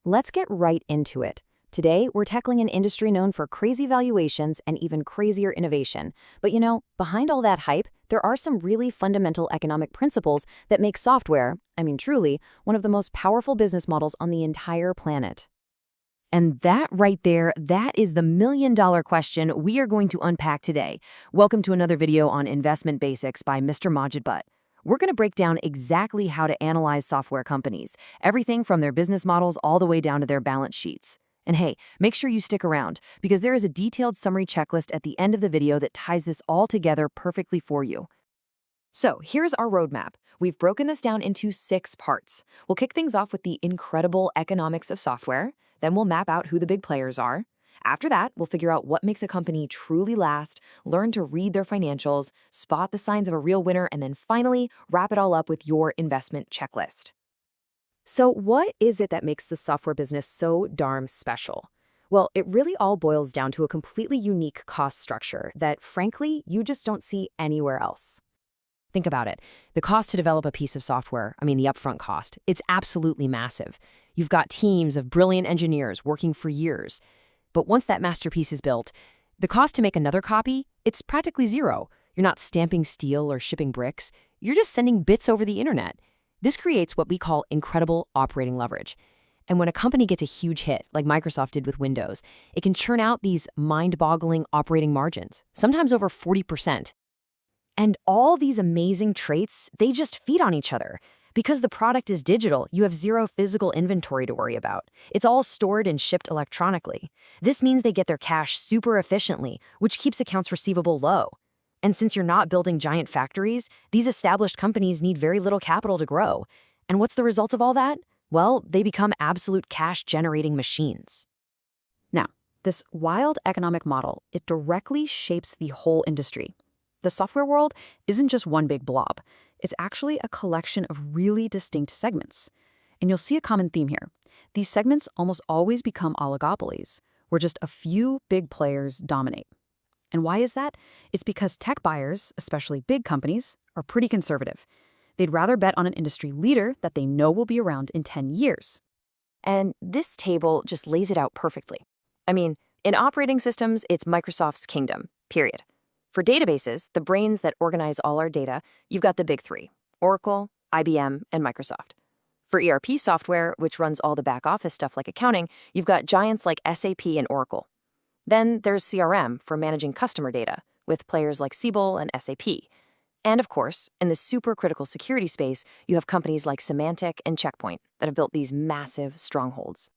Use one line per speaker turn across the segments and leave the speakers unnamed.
Let's get right into it. Today, we're tackling an industry known for crazy valuations and even crazier innovation. But behind all that hype, there are some really fundamental economic principles that make software, truly, one of the most powerful business models on the entire planet. And that right there, that is the million-dollar question we are going to unpack today. Welcome to another video on Investment Basics by Mr. Majid Butt. We're going to break down exactly how to analyze software companies, everything from their business models all the way down to their balance sheets. And hey, make sure you stick around, because there is a detailed summary checklist at the end of the video that ties this all together perfectly for you. So here's our roadmap. We've broken this down into 6 parts. We'll kick things off with the incredible economics of software. Then we'll map out who the big players are. After that, we'll figure out what makes a company truly last, learn to read their financials, spot the signs of a real winner, and then finally, wrap it all up with your investment checklist. So what is it that makes the software business so darn special? Well, it really all boils down to a completely unique cost structure that, frankly, you just don't see anywhere else. Think about it. The cost to develop a piece of software, the upfront cost, it's absolutely massive. You've got teams of brilliant engineers working for years. But once that masterpiece is built, the cost to make another copy, it's practically zero. You're not stamping steel or shipping bricks. You're just sending bits over the internet. This creates what we call incredible operating leverage. And when a company gets a huge hit, like Microsoft did with Windows, it can churn out these mind-boggling operating margins, sometimes over 40%. And all these amazing traits, they just feed on each other. Because the product is digital, you have zero physical inventory to worry about. It's all stored and shipped electronically. This means they get their cash super efficiently, which keeps accounts receivable low. And since you're not building giant factories, these established companies need very little capital to grow. And what's the result of all that? Well, they become absolute cash-generating machines. Now, this wild economic model, it directly shapes the whole industry. The software world isn't just one big blob. It's actually a collection of really distinct segments. And you'll see a common theme here. These segments almost always become oligopolies, where just a few big players dominate. And why is that? It's because tech buyers, especially big companies, are pretty conservative. They'd rather bet on an industry leader that they know will be around in 10 years. And this table just lays it out perfectly. In operating systems, it's Microsoft's kingdom, period. For databases, the brains that organize all our data, you've got the big 3, Oracle, IBM, and Microsoft. For ERP software, which runs all the back office stuff like accounting, you've got giants like SAP and Oracle. Then there's CRM for managing customer data, with players like Siebel and SAP. And of course, in the super critical security space, you have companies like Symantec and Checkpoint that have built these massive strongholds.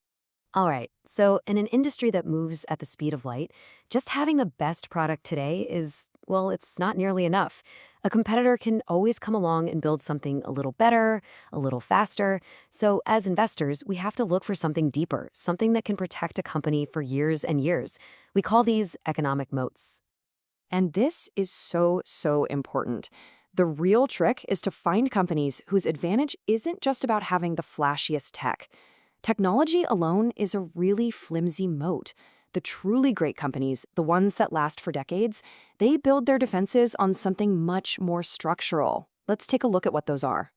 All right, so in an industry that moves at the speed of light, just having the best product today is, well, it's not nearly enough. A competitor can always come along and build something a little better, a little faster. So as investors, we have to look for something deeper, something that can protect a company for years and years. We call these economic moats. And this is so important. The real trick is to find companies whose advantage isn't just about having the flashiest tech. Technology alone is a really flimsy moat. The truly great companies, the ones that last for decades, they build their defenses on something much more structural. Let's take a look at what those are.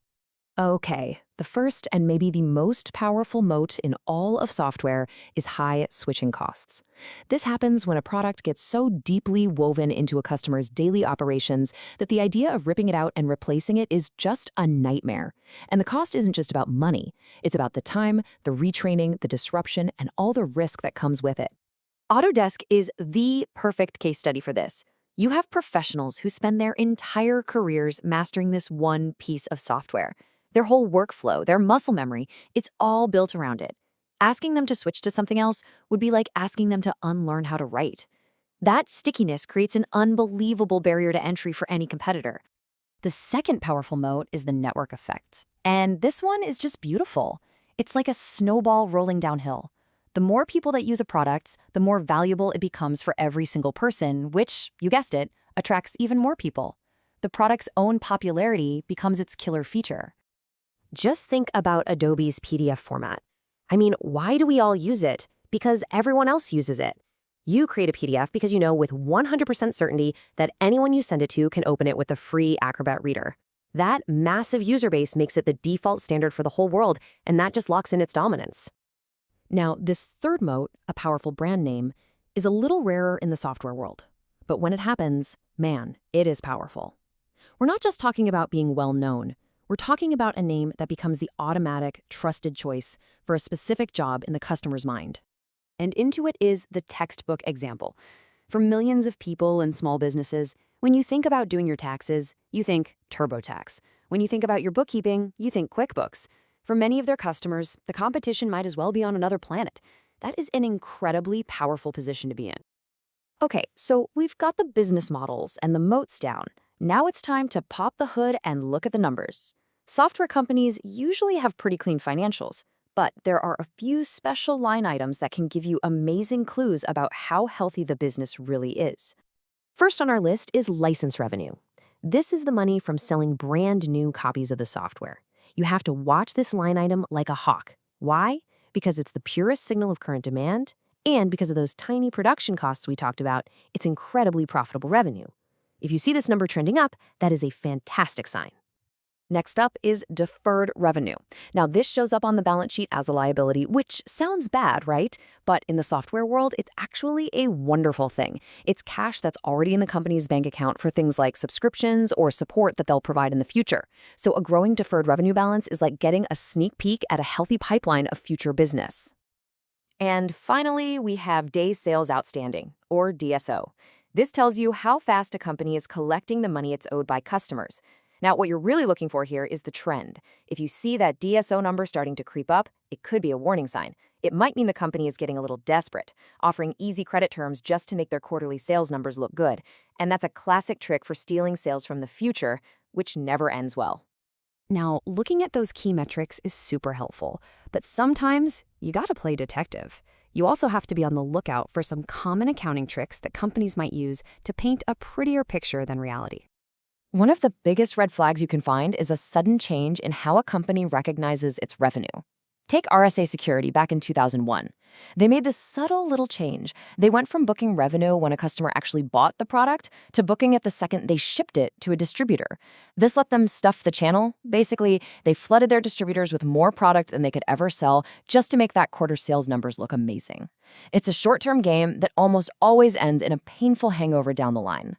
Okay, the first and maybe the most powerful moat in all of software is high switching costs. This happens when a product gets so deeply woven into a customer's daily operations that the idea of ripping it out and replacing it is just a nightmare. And the cost isn't just about money. It's about the time, the retraining, the disruption, and all the risk that comes with it. Autodesk is the perfect case study for this. You have professionals who spend their entire careers mastering this one piece of software. Their whole workflow, their muscle memory, it's all built around it. Asking them to switch to something else would be like asking them to unlearn how to write. That stickiness creates an unbelievable barrier to entry for any competitor. The second powerful moat is the network effect. And this one is just beautiful. It's like a snowball rolling downhill. The more people that use a product, the more valuable it becomes for every single person, which, you guessed it, attracts even more people. The product's own popularity becomes its killer feature. Just think about Adobe's PDF format. Why do we all use it? Because everyone else uses it. You create a PDF because you know with 100% certainty that anyone you send it to can open it with a free Acrobat Reader. That massive user base makes it the default standard for the whole world, and that just locks in its dominance. Now, this third moat, a powerful brand name, is a little rarer in the software world. But when it happens, man, it is powerful. We're not just talking about being well known. We're talking about a name that becomes the automatic, trusted choice for a specific job in the customer's mind. And Intuit is the textbook example. For millions of people and small businesses, when you think about doing your taxes, you think TurboTax. When you think about your bookkeeping, you think QuickBooks. For many of their customers, the competition might as well be on another planet. That is an incredibly powerful position to be in. Okay, so we've got the business models and the moats down. Now it's time to pop the hood and look at the numbers. Software companies usually have pretty clean financials, but there are a few special line items that can give you amazing clues about how healthy the business really is. First on our list is license revenue. This is the money from selling brand new copies of the software. You have to watch this line item like a hawk. Why? Because it's the purest signal of current demand, and because of those tiny production costs we talked about, it's incredibly profitable revenue. If you see this number trending up, that is a fantastic sign. Next up is deferred revenue. Now, this shows up on the balance sheet as a liability, which sounds bad, right? But in the software world, it's actually a wonderful thing. It's cash that's already in the company's bank account for things like subscriptions or support that they'll provide in the future. So a growing deferred revenue balance is like getting a sneak peek at a healthy pipeline of future business. And finally, we have Days Sales Outstanding, or DSO. This tells you how fast a company is collecting the money it's owed by customers. Now, what you're really looking for here is the trend. If you see that DSO number starting to creep up, it could be a warning sign. It might mean the company is getting a little desperate, offering easy credit terms just to make their quarterly sales numbers look good. And that's a classic trick for stealing sales from the future, which never ends well. Now, looking at those key metrics is super helpful, but sometimes you gotta play detective. You also have to be on the lookout for some common accounting tricks that companies might use to paint a prettier picture than reality. One of the biggest red flags you can find is a sudden change in how a company recognizes its revenue. Take RSA Security back in 2001. They made this subtle little change. They went from booking revenue when a customer actually bought the product to booking it the second they shipped it to a distributor. This let them stuff the channel. Basically, they flooded their distributors with more product than they could ever sell just to make that quarter's sales numbers look amazing. It's a short-term game that almost always ends in a painful hangover down the line.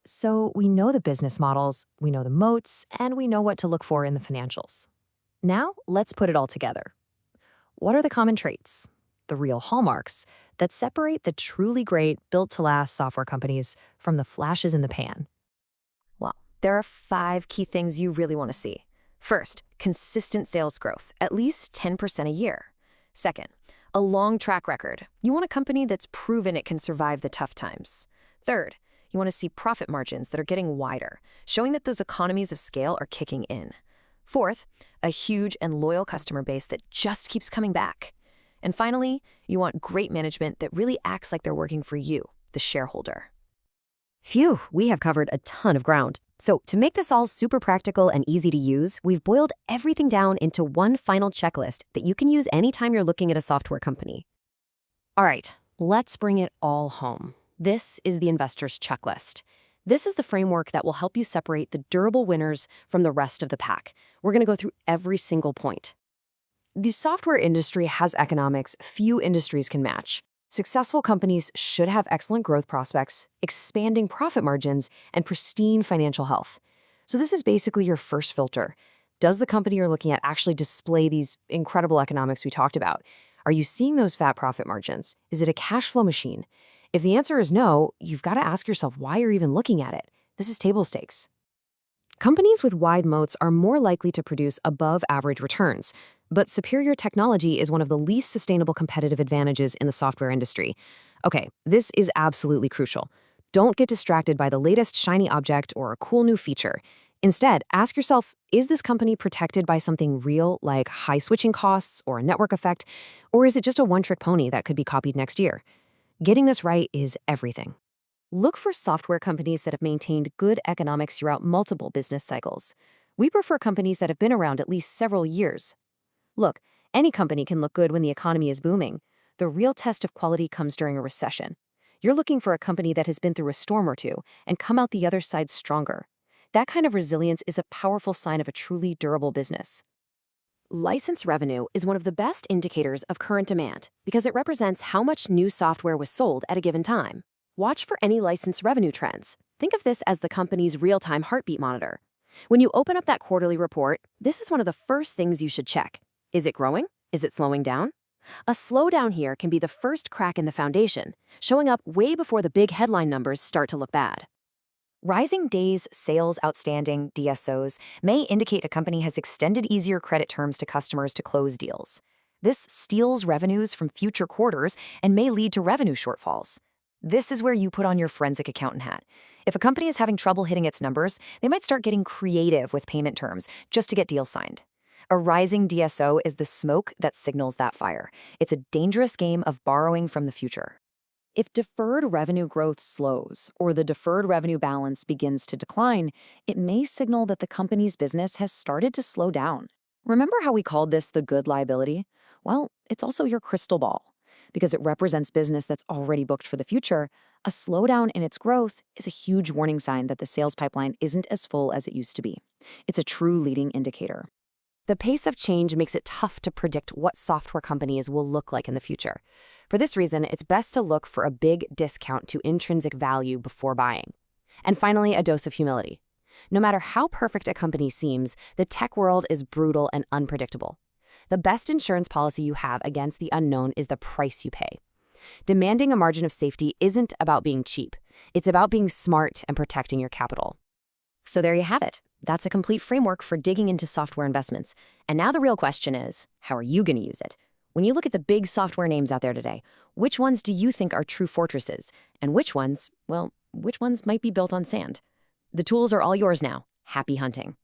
So we know the business models, we know the moats, and we know what to look for in the financials. Now, let's put it all together. What are the common traits, the real hallmarks, that separate the truly great, built-to-last software companies from the flashes in the pan? Well, there are 5 key things you really want to see. First, consistent sales growth, at least 10% a year. Second, a long track record. You want a company that's proven it can survive the tough times. Third, you want to see profit margins that are getting wider, showing that those economies of scale are kicking in. Fourth, a huge and loyal customer base that just keeps coming back. And finally, you want great management that really acts like they're working for you, the shareholder. Phew, we have covered a ton of ground. So to make this all super practical and easy to use, we've boiled everything down into one final checklist that you can use anytime you're looking at a software company. All right, let's bring it all home. This is the investor's checklist. This is the framework that will help you separate the durable winners from the rest of the pack. We're going to go through every single point. The software industry has economics few industries can match. Successful companies should have excellent growth prospects, expanding profit margins, and pristine financial health. So this is basically your first filter. Does the company you're looking at actually display these incredible economics we talked about? Are you seeing those fat profit margins? Is it a cash flow machine? If the answer is no, you've got to ask yourself why you're even looking at it. This is table stakes. Companies with wide moats are more likely to produce above-average returns, but superior technology is one of the least sustainable competitive advantages in the software industry. Okay, this is absolutely crucial. Don't get distracted by the latest shiny object or a cool new feature. Instead, ask yourself, is this company protected by something real, like high switching costs or a network effect, or is it just a one-trick pony that could be copied next year? Getting this right is everything. Look for software companies that have maintained good economics throughout multiple business cycles. We prefer companies that have been around at least several years. Look, any company can look good when the economy is booming. The real test of quality comes during a recession. You're looking for a company that has been through a storm or two and come out the other side stronger. That kind of resilience is a powerful sign of a truly durable business.
License revenue is one of the best indicators of current demand because it represents how much new software was sold at a given time. Watch for any license revenue trends. Think of this as the company's real-time heartbeat monitor. When you open up that quarterly report, this is one of the first things you should check. Is it growing? Is it slowing down? A slowdown here can be the first crack in the foundation, showing up way before the big headline numbers start to look bad.
Rising days sales outstanding DSOs may indicate a company has extended easier credit terms to customers to close deals. This steals revenues from future quarters and may lead to revenue shortfalls. This is where you put on your forensic accountant hat. If a company is having trouble hitting its numbers, they might start getting creative with payment terms just to get deals signed. A rising DSO is the smoke that signals that fire. It's a dangerous game of borrowing from the future. If deferred revenue growth slows or the deferred revenue balance begins to decline, it may signal that the company's business has started to slow down. Remember how we called this the good liability? Well, it's also your crystal ball. Because it represents business that's already booked for the future, a slowdown in its growth is a huge warning sign that the sales pipeline isn't as full as it used to be. It's a true leading indicator.
The pace of change makes it tough to predict what software companies will look like in the future. For this reason, it's best to look for a big discount to intrinsic value before buying. And finally, a dose of humility. No matter how perfect a company seems, the tech world is brutal and unpredictable. The best insurance policy you have against the unknown is the price you pay. Demanding a margin of safety isn't about being cheap. It's about being smart and protecting your capital.
So there you have it. That's a complete framework for digging into software investments. And now the real question is, how are you going to use it? When you look at the big software names out there today, which ones do you think are true fortresses? And which ones might be built on sand? The tools are all yours now. Happy hunting.